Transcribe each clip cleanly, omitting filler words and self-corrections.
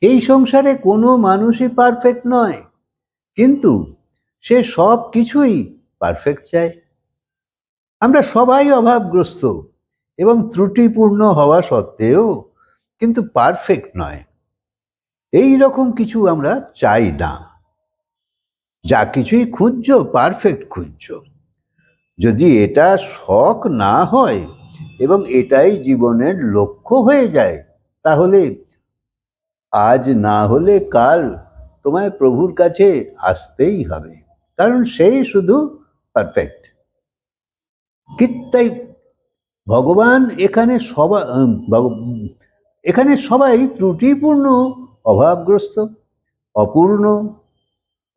এই সংসারে কোনো মানুষই পারফেক্ট নয়, কিন্তু সে সব কিছুই পারফেক্ট চায়। আমরা সবাই অভাবগ্রস্ত এবং ত্রুটিপূর্ণ হওয়া সত্ত্বেও কিন্তু পারফেক্ট নয়, এই রকম কিছু আমরা চাই না। যা কিছুই খুঁজছো পারফেক্ট খুঁজছো। যদি এটা শখ না হয় এবং এটাই জীবনের লক্ষ্য হয়ে যায়, তাহলে আজ না হলে কাল তোমায় প্রভুর কাছে আসতেই হবে, কারণ সেই শুধু পারফেক্ট। তাই ভগবান এখানে সবাই ত্রুটিপূর্ণ, অভাবগ্রস্ত, অপূর্ণ,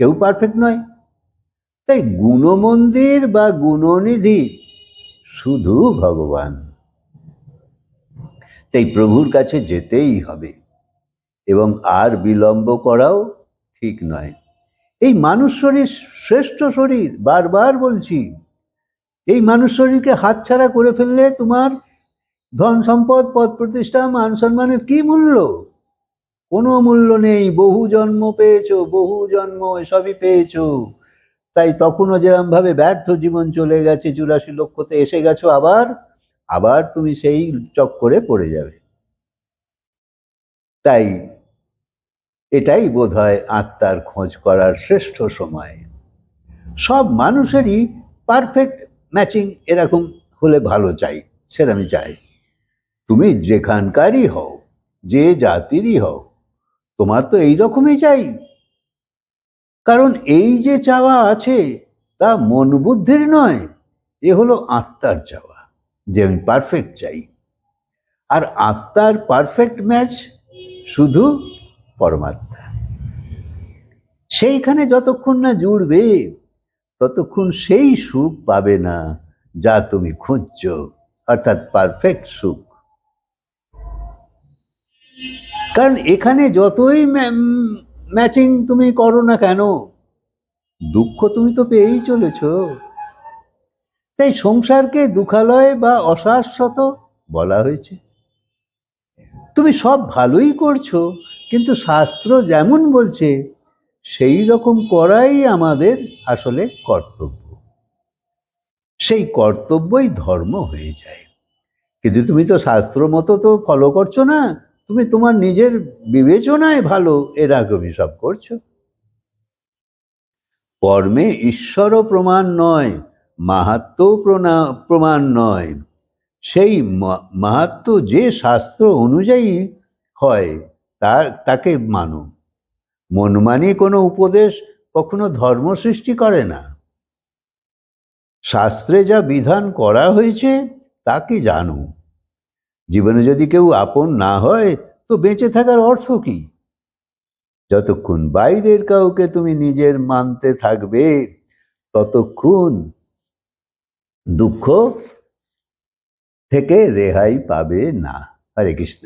কেউ পারফেক্ট নয়। তাই গুণমন্দির বা গুণনিধি শুধু ভগবান। তাই প্রভুর কাছে যেতেই হবে, এবং আর বিলম্ব করাও ঠিক নয়। এই মানুষ শরীর শ্রেষ্ঠ শরীর, বারবার বলছি। এই মানুষ শরীরকে হাতছাড়া করে ফেললে তোমার ধন সম্পদ, পদ প্রতিষ্ঠা, মান সম্মানের কি মূল্য? কোনো মূল্য নেই। বহু জন্ম পেয়েছো, বহু জন্ম এসবই পেয়েছো। তাই তখনও যেরকম ভাবে ব্যর্থ জীবন চলে গেছে, 84 লক্ষতে এসে গেছো, আবার তুমি সেই চক্করে পড়ে যাবে। তাই এটাই বোধহয় আত্মার খোঁজ করার শ্রেষ্ঠ সময়। সব মানুষেরই পারফেক্ট ম্যাচিং এরকম হলে ভালো চাই, সেরকমই চাই। তুমি যেখানকারই হও, যে জাতিরই হও, তোমার তো এই রকমই চাই। কারণ এই যে চাওয়া আছে তা মন বুদ্ধির নয়, এ হলো আত্মার চাওয়া, যে আমি পারফেক্ট চাই। আর আত্মার পারফেক্ট ম্যাচ শুধু পরমাত্মা। সেইখানে যতক্ষণ না জুড়বে, ততক্ষণ সেই সুখ পাবে না যা তুমি খুঁজছো, অর্থাৎ পারফেক্ট সুখ। কারণ এখানে যতই ম্যাচিং তুমি করো না কেন, দুঃখ তুমি তো পেয়েই চলেছ। তাই সংসারকে দুঃখালয় বা অশাশ্বত বলা হয়েছে। তুমি সব ভালোই করছো, কিন্তু শাস্ত্র যেমন বলছে সেই রকম করাই আমাদের আসলে কর্তব্য। সেই কর্তব্যই ধর্ম হয়ে যায়। কিন্তু তুমি তো শাস্ত্র মতো তো ফলো করছো না, তুমি তোমার নিজের বিবেচনায় ভালো এরকমই সব করছো। কর্মে ঈশ্বরও প্রমাণ নয়, মাহাত্ম্যও প্রমাণ নয়। সেই মাহাত্ম্য যে শাস্ত্র অনুযায়ী হয় তাকে মানো। মনমানি কোনো উপদেশ কখনো ধর্ম সৃষ্টি করে না। শাস্ত্রে যা বিধান করা হয়েছে তাকে জানো। জীবনে যদি কেউ আপন না হয়, তো বেঁচে থাকার অর্থ কি? যতক্ষণ বাইরের কাউকে তুমি নিজের মানতে থাকবে, ততক্ষণ দুঃখ থেকে রেহাই পাবে না। হরে কৃষ্ণ।